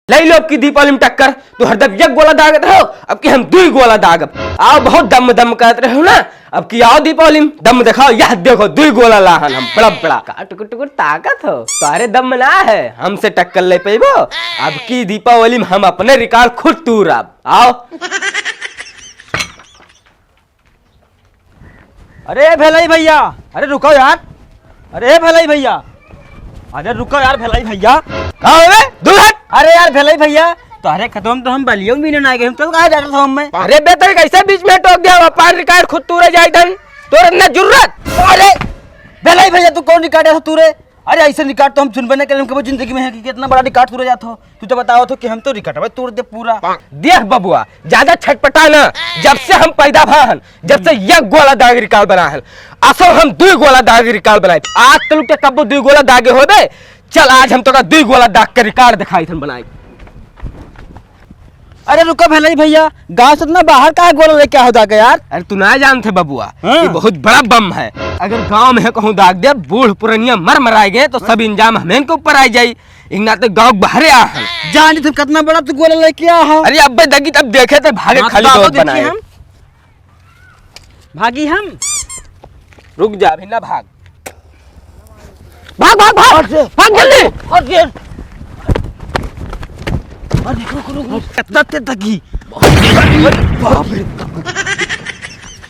ले लो अब की दीपावली में टक्कर। तो हरदम एक गोला दागत रहो, अब की हम 2 गोला दागब। आओ बहुत दम दम करते रहो ना, अब की आओ दीपावली में दम दिखाओ। यह देखो 2 गोला लाहन हम बड़ा बड़ा का टुकुर टुकुर ताकत हो तारे दम ना है, हमसे टक्कर ले पेबो। अब की दीपावली में हम अपने रिकॉर्ड खुद तूरब। आओ। अरे भेलाई भैया, अरे रुको यार, अरे भेलाई भैया, अरे रुको यार भेलाई भैया। कहाँ है दुल्हन? अरे यार भेलाई भैया, तो अरे खत्म तो हम बलियों भी नहीं गए, हम तो कहाँ जा रहे थे हम में। अरे बेहतर कैसे बीच में टोक दिया, व्यापार रिकॉर्ड खुद तूरे जाए धन तो न जरूरत। अरे भेलाई भैया तू कौन रिकॉर्ड है तूरे? अरे ऐसे रिकॉर्ड तो हम सुनबे नहीं करें कभी जिंदगी में है कि कितना बड़ा रिकॉर्ड तूरे जाता हो। तू तो बताओ तो कि हम तो रिकॉर्ड भाई तोड़ दे पूरा। देख बबुआ ज्यादा छटपटा ना, जब से हम पैदा भान जब से 1 गोला दाग रिकॉर्ड बना है, असो हम 2 गोला दाग रिकॉर्ड बनाए। आज तक के कब 2 गोला दागे हो बे। चल आज हम तो का 2 गोला दाग के रिकॉर्ड दिखाई थन बनाए। अरे रुको भेलाई भैया, गांव से इतना बाहर का गोला लेके आओ जाके यार। अरे तू ना जानते बबुआ, हाँ। ये बहुत बड़ा बम है। अगर गांव में कहूँ दाग दे बूढ़ पुरनिया मर मराए गए तो सब इंजाम हमें के ऊपर आ जाये। इतना तो गाँव बाहरे आ जानी तुम कितना बड़ा तू गोला लेके आ हो। अरे अब दगी तब देखे थे भागे खाली दौड़ बनाए हम। भागी हम रुक जा अभी ना भाग भाग भाग भाग भाग जल्दी। कितना तेज दगी।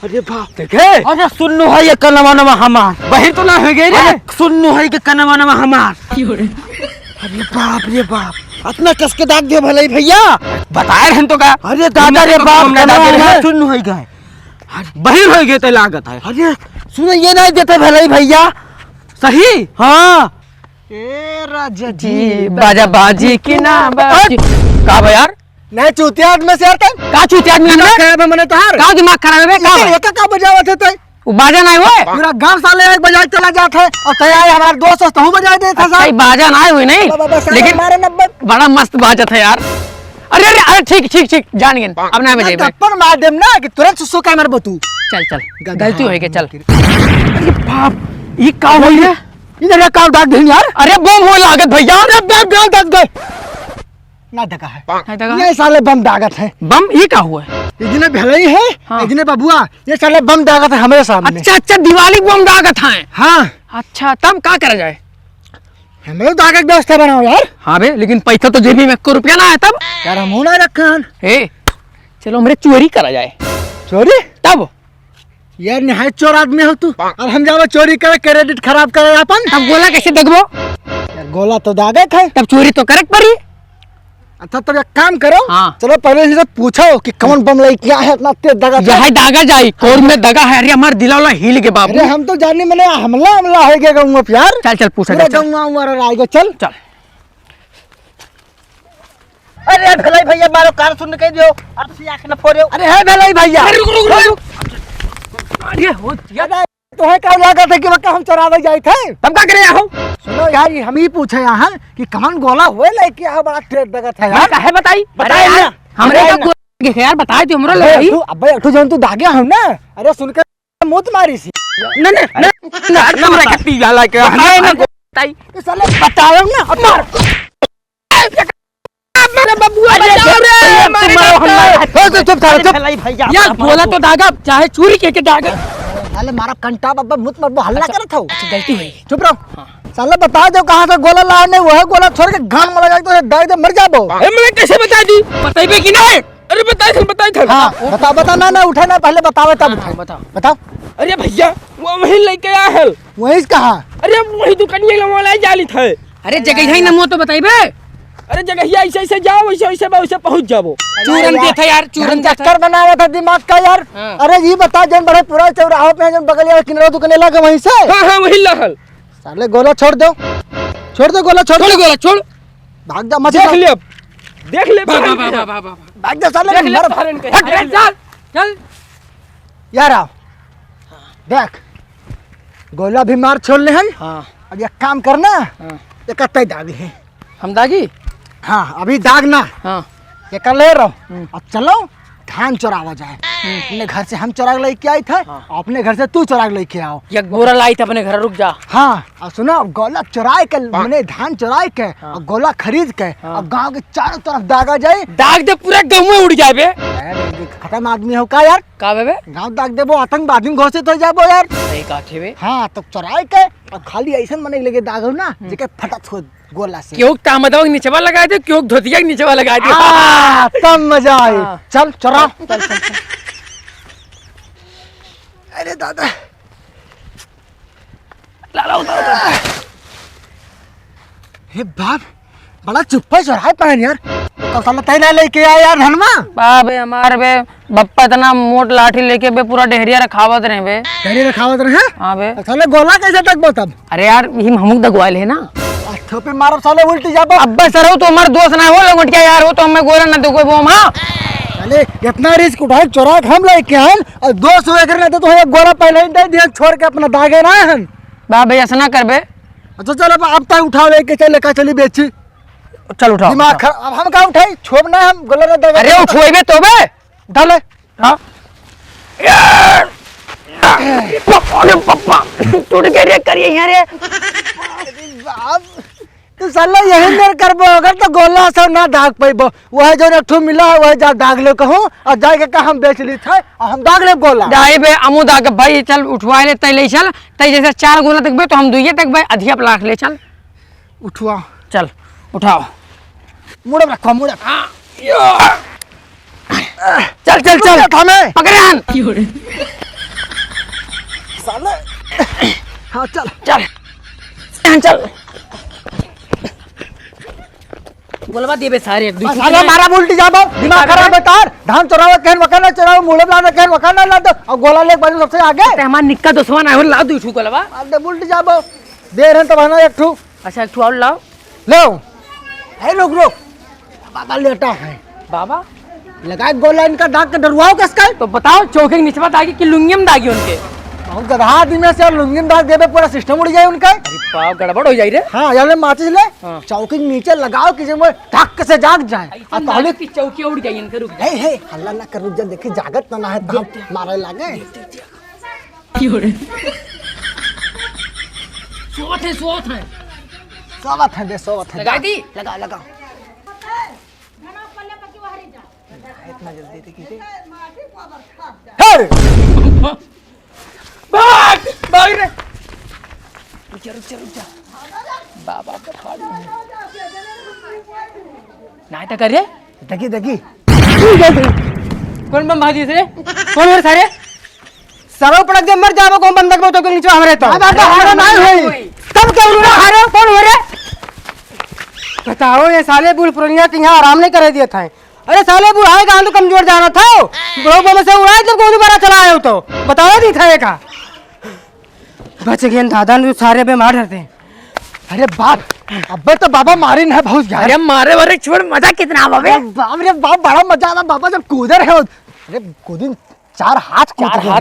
अरे बाप देखे। अरे सुन्नु है ये कनवा नवा हमार बहिर तो ना हो गए रे। सुन्नु है के कनवा नवा हमार। अरे बाप रे बाप, इतना कस के दाग दिया भलाई भैया। बताए हम तो का। अरे दादा रे बाप, सुन्नु है गए बहिर हो गए तो लागत है। अरे सुनो ये नहीं देते भलाई भैया। सही हाँ ए राजा जी बाजा बाजी की ना बाजी का बा यार। नहीं चूतिया में से आता का चूतिया में दिमाग खराब है मने तोहार। का दिमाग खराब है का का बजावत है तै वो बाजा नहीं होए। पूरा गांव साले एक बजाए चला जात है और तैयार हमारे दोस्त तो हूं बजाए देता साहब। बाजा नहीं हुई नहीं लेकिन हमारे नब्बे बड़ा मस्त बाजा था यार। अरे अरे अरे ठीक ठीक ठीक जान गए अब ना बजाए थप्पड़ मार देम ना कि तुरंत सुसु का मार बतू। चल चल गलती हो गई चल। अरे बाप ये का होई है इधर का दाग देन यार। अरे बम हो लागत भैया। अरे बम दाग गए ना दगा है ये साले बम दागत है। बम ये का हुआ है? इतने भलाई है हाँ। इतने बबुआ ये साले बम दागत है हमारे सामने। अच्छा अच्छा दिवाली बम दागत है। हाँ अच्छा तब क्या करा जाए? हमें दागत व्यवस्था बनाओ यार। हाँ बे लेकिन पैसा तो जेबी में 1 रुपया ना है तब यार हम ना रखन। चलो मेरे चोरी करा जाए। चोरी तब यार निहाय चोर आदमी हो तू। अब हम जाओ चोरी करे क्रेडिट खराब करे अपन। तब गोला कैसे दगबो? यार गोला तो दागत है तब चोरी तो करक पड़ी। अच्छा तो एक काम करो हाँ। चलो पहले से पूछो कि कौन बम लाई क्या है इतना तेज दगा। यही दागा जाई कोर में दगा है। अरे हमार दिलावला हिल के बाबू। अरे हम तो जाने मैंने हमला हमला हो गया गाँव में यार। चल चल पूछा पूरा चल गाँव वाला आएगा चल चल। अरे भलाई भैया मारो कार सुन के दियो अब से आंख न फोड़ो। अरे है भलाई भैया रुक रुक रुक। अरे हो यार तो है का लागत है कि वक्का हम चरावे जाए थे। तब क्या करे हो? सुनो यार हम ही पूछे यहाँ कि कौन गोला हुए लेके आ बड़ा तेज दगा था यार। काहे बताई बताए ना हमरे का को यार बताए तो हमरो लई। अबे अठू जन तू दागे हम ना। अरे सुन के मुत मारी सी न न न हमरा के पी जाला के है ना बताई साले बताओ ना मार। मेरे बबुआ बचाओ रे मारो हम चुप चुप भैया यार बोला तो दागा चाहे चोरी के दागा। साले मारा कंटा बाबा मुत मत हल्ला करत हो। गलती हुई चुप रहो। साले बता दो कहां से गोला लाने वो है गोला छोड़ के घान में लगा तो दाग दे मर जाबो। ए मैं कैसे बता दी बताइबे कि नहीं? अरे बताई था हां बता ना ना उठा ना पहले बतावे तब बताओ। अरे भैया वो वहीं लेके आया है। वहीं कहां? अरे वही दुकानिया वाला जाली था। अरे जगह ही नमो तो बताइबे। अरे जगह ऐसे ऐसे जाओ वैसे पहुंच जाबो। चूरन के था यार चूरन चक्कर बनाया था दिमाग का यार। अरे ये बता जन बड़े पूरा चौराहा पे जन बगलिया किनारे दुकान लगा वहीं से। हां वही लहल। साले गोला छोड़ दो गोला छोड़ भाग जा मत देख ले अब देख ले भाग जा साले चल यार आओ देख गोला भी मार छोड़ ले हैं। हां अब एक काम करना एक कत्ते दाग है हम दागी। हाँ अभी दाग ना हाँ ये कर ले रहो अब चलो धान चुरावा जाए। अपने घर से हम चुरा के लेके आए थे, अपने घर से तू चुरा के लेके आओ। एक बोरा लाई था अपने घर, रुक जा। हाँ और सुनो, गोला चुराए के मैंने धान चुराए के और गोला खरीद के और गांव के चारों तरफ दागा जाए। दाग दे, पूरा गाँव में उड़ जाए बे। खत्म आदमी हो का यार, का बे? गांव दाग देबो, आतंकवादी घोषित हो जाबो यार। सही काठे बे। हाँ तो चुराए के और खाली ऐसा मने लगे दागो ना जेके फटत हो गोला से। क्यों तामदवा के नीचेवा लगाए थे, क्यों धोतिया के नीचेवा लगाए थे। तब मजा आई। चल चुरा। चल चल चल। अरे दादा, ला उतार। हे बाप, बड़ा चुप्पा चुराए पहन यार। तो साला तैला लेके आया यार धनमा। बाबे हमारे बे बप्पा इतना मोट लाठी लेके बे पूरा डेहरिया रखावत रहे बे। तेरी रखावत रहे। हाँ बे। साले गोला कैसे तक तब? अरे यार ये हमूक दगवाइल है ना। थोपे मारो साले उल्टी जाबो। अब्बा सर हो तो हमारे दोस्त ना हो लंगट क्या यार, हो तो हमें गोला ना दो कोई वो मां। साले इतना रिस्क उठाए चुरा के हम लेके आए और 200 एकड़ लेते तो एक गोला पहले ही दे दिया, छोड़ के अपना दागे ना हन। बाबे ऐसा ना कर बे। अच्छा चल अब तक उठा लेके चल का चली बेची। चल उठाओ। दिमाग खराब, अब हम का उठाई छोड़ना हम गोला ना दागे। अरे उठोए बे तो बे। उठा ले। हाँ यार अरे पप्पा टूट के रे करिए यहाँ रे। बाप तू साला यही मेर करबो, अगर तो गोला से ना दाग पैबो। वह जो एकठो मिला वह जा दाग ले कहूं और जाके का हम बेच ली थे और हम दाग ले गोला। दाई बे अमू दाग भाई चल उठवा ले तै ले चल, तै जैसे 4 गोला तक बे तो हम दुइये तक बे अधिया लाख ले चल। उठवा चल उठाओ। मुड़ा रखो मुड़ा। चल चल चल हमें पकड़े हन। साले। हाँ चल चल चल बोलवा दे बे सारे। साला मारा उल्टी जाबो, दिमाग खराब है तार। धान चुरावे कहन वकाना चुरावे, मुड़े लाना कहन वकाना ला दो और गोला ले बाजू सबसे आगे। ते हमार निक्का दोस्तवा ना हो ला दू छू गोलवा। अरे उल्टी जाबो दे रहे तो बना एक ठू अच्छा एक और लाओ। लो। है लोग रोक बाबा लेटा है। बाबा लगाए गोला इनका दाग के डरवाओ किसका? तो बताओ चौके के नीचे दागी कि लुंगियम दागी उनके। बहुत गधा आदमी से लुंगी दाग देबे पूरा सिस्टम उड़ जाए उनका। अरे पाव गड़बड़ हो जाई रे। हाँ यार ले माचिस ले। हाँ। चौकी के नीचे लगाओ कि जब धक्क से जाग जाए। और पहले की चौकी उड़ जाई इनके रुक हे हे हल्ला ना कर, रुक जा, देखी जागत ना है तो मारे लागे। सोवत है सोवत है दे सोवत है। लगा दी। लगा लगा। इतना जल्दी देखिए। हे भाग भाग रे। रुक जा बाबा बखाड़ी ना तो कर रे। देखी देखी कौन बम भाजी से कौन है सारे सरो पड़क दे मर जाबो कौन बंदक में तो के नीचे हमरे तो हमारा नहीं होई तब क्या उन्होंने हारो कौन हो रे? बताओ ये साले बुल पुरनिया के यहाँ आराम नहीं करे दिए थे। अरे साले बुल आए गांव तो कमजोर जाना था बड़ो बम से उड़ाए जब कौन बारा चला आए हो तो बताओ नहीं था का बच गए दादा ने सारे बीमार रहते। अरे बाप अबे तो बाबा मारे ना बहुत यार। अरे मारे वारे छोड़ मजा कितना बाबे। बाप रे बाप बड़ा मजा आया बाबा जब कूदर है। अरे कूदिन 4 हाथ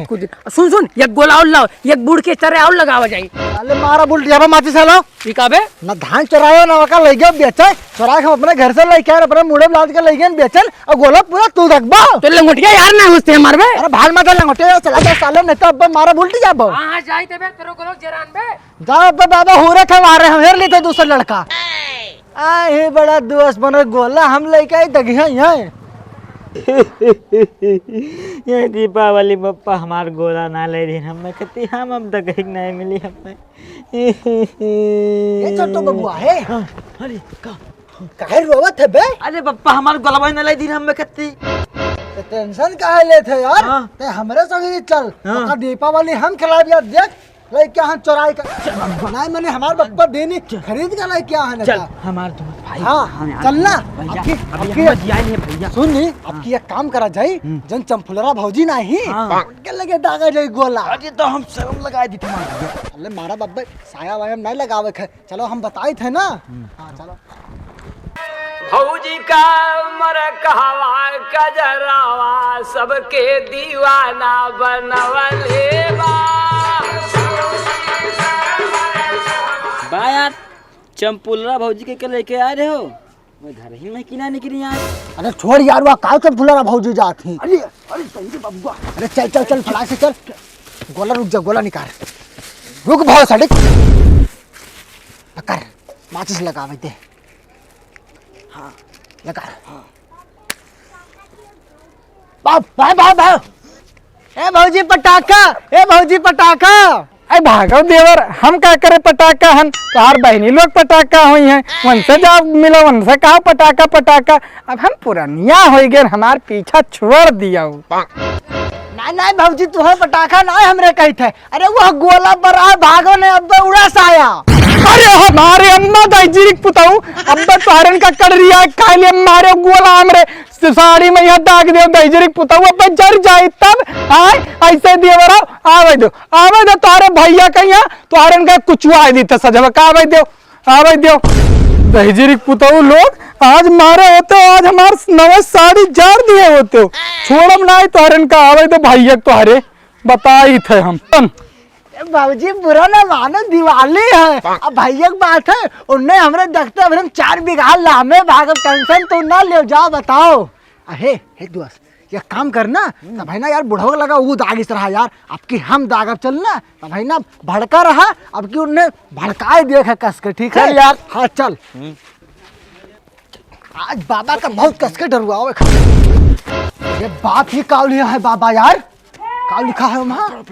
कूद। सुन एक गोला और लाओ, एक बूढ़ के तरह और लगावा जाई। अरे मारा बुल जाबा माची सालो ठीक है बे। ना धान चुरायो ना वका ले गया बेचे चुरा के हम अपने घर से लेके आए अपने मुड़े लाद के ले गए बेचन और गोला पूरा तू रखबा। तो लंगोटिया यार ना घुसते हमार बे। अरे भाल मत लंगोटे चला जा साले नहीं तो अब मारा बुलटी जाबो। हां जाई ते बे करो करो जरान बे। जा अब बाबा हो रहे थे मारे हम हेर ली थे दूसरा लड़का। आ हे बड़ा दोस्त बनो गोला हम लेके आए दगिया यहां। ये दीपावली बप्पा हमार गोला ना ले रही हमें कहती हम अब तक एक नहीं मिली हमें। ये छोटो बबुआ है। अरे काहे रोवत है बे? अरे बप्पा हमार गोला ना ले दी हमें कहती। तो टेंशन काहे लेते यार? हाँ। ते हमरे संगे चल। हाँ। का दीपावली हम खिला दिया देख लेके हम चुराई का बनाए मैंने हमार बप्पा देनी खरीद के लेके आ है चल हमार तुम भाई। हाँ चलना भैया सुन नी अब की एक काम करा जाई जन चंफुलरा भौजी नहीं हाँ। उनके लगे दागा जाई गोला। अरे तो हम शर्म लगा दी तुम्हारे। अरे मारा बब्बे साया वाया नहीं लगावे खे चलो हम बताए थे ना। हाँ चलो भौजी का मर कहवा कजरावा सबके दीवाना बनवले बा यार चंपुलरा भौजी के लेके आ रहे हो? वो घर ही में किना निकली यार। अरे छोड़ यार वहाँ काहे चंफुलरा भौजी जाती। अरे सही रे बब्बा, अरे चल चल चल फटाक से चल। गोला रुक जा, गोला निकाल। रुक भाव साढ़े कर, माचिस लगा दे। हाँ लगा। बाप भाई भाई भाई, ए भौजी पटाखा, ए भौजी पटाखा। अरे भागव देवर, हम क्या करे पटाखा हन, तार बहनी लोग पटाखा हुई हैं, उनसे जाओ मिलो, उनसे कहा पटाखा पटाखा। अब हम पुरानिया हो गए, हमार पीछा छोड़ दिया। नहीं नहीं भौजी, तुम्हें पटाखा ना हमरे कही थे। अरे वो गोला बरा भागो ने अब उड़ा साया। अरे हमारे अम्मा दाई पुताऊ, अब तुहरन का कर रिया खाली मारे गोला हमरे साड़ी में यहाँ दाग दे दैजरिक पुताऊ, अब जर जाए तब आए ऐसे देवर आवे दो तारे भैया का यहाँ तुहरन का कुचुआ दी था सजवा आवे दो दैजरिक पुताऊ लोग आज मारे होते, आज हमार नवे साड़ी जार दिए होते, छोड़म ना तुहरन का आवे दो भैया तुहरे बताई थे हम। बाबूजी बुरा ना मानो, दिवाली है। अब भैया की बात है, उनने हमरे देखते हम 4 बीघा लामे भाग, टेंशन तो ना ले जाओ। बताओ अहे हे दोस्त, ये काम करना तो भाई ना यार, बुढ़ाओ लगा वो दाग इस रहा यार, आपकी हम दाग अब चलना तो भाई ना भड़का रहा, अब की उनने भड़काए देखा कस के। ठीक है यार, हाँ चल। आज बाबा का बहुत कस के डरुआ हो। ये बात ही काव लिया है बाबा यार, काव लिखा है वहाँ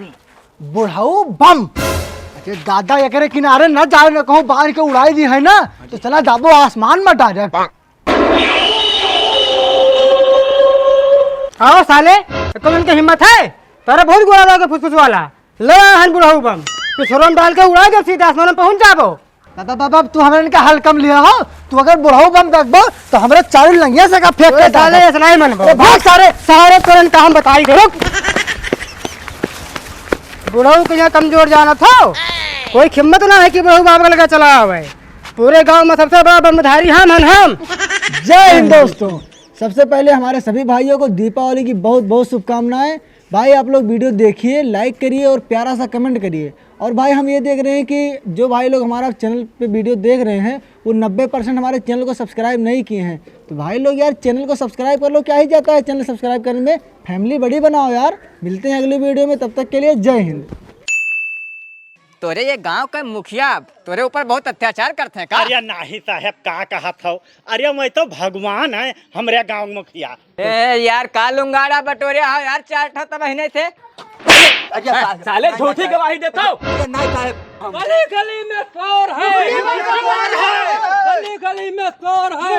बुढ़ाऊ बम। अच्छा दादा एकरे किनारे न जाए, न कहूँ बाहर के उड़ाई दी है ना, तो चला जाबो आसमान में डायरेक्ट। आओ साले, तुम इनकी हिम्मत है, तारा बहुत गोला दागे फुसफुस वाला, ले हन बुढ़ाऊ बम, पिछोरम डाल के उड़ा दो, सीधा आसमान में पहुंच जाबो। बाबा बाबा तू हमारे इनका हल कम लिया हो, तू अगर बुढ़ाऊ बम देखबो तो हमारे 4 लंगिया से का फेंक के साले ऐसा नहीं मन भाग सारे तुरंत काम बताई करो। बुढ़ाऊ के यहाँ कमजोर जाना था, कोई हिम्मत ना है कि बुढ़ाऊ बाबा लगा चला हुआ है। पूरे गांव में सबसे बड़ा बमधारी हम। जय हिंद दोस्तों, सबसे पहले हमारे सभी भाइयों को दीपावली की बहुत बहुत शुभकामनाएं। भाई आप लोग वीडियो देखिए, लाइक करिए और प्यारा सा कमेंट करिए। और भाई हम ये देख रहे हैं कि जो भाई लोग हमारा चैनल पे वीडियो देख रहे हैं वो 90% हमारे चैनल को सब्सक्राइब नहीं किए हैं। तो भाई लोग यार चैनल को सब्सक्राइब कर लो, क्या ही जाता है चैनल सब्सक्राइब करने में, फैमिली बड़ी बनाओ यार। मिलते हैं अगली वीडियो में, तब तक के लिए जय हिंद। तोरे ये गांव का मुखिया तोरे ऊपर बहुत अत्याचार करते हैं का? अरे नहीं साहब, का कहा था? अरे मैं तो भगवान है हमारे गांव मुखिया। ए यार का लुंगाड़ा बटोरे हो यार, 4 ठो महीने थे। साले झूठी गवाही देता हूँ। गली गली में चोर है, गली गली में चोर है।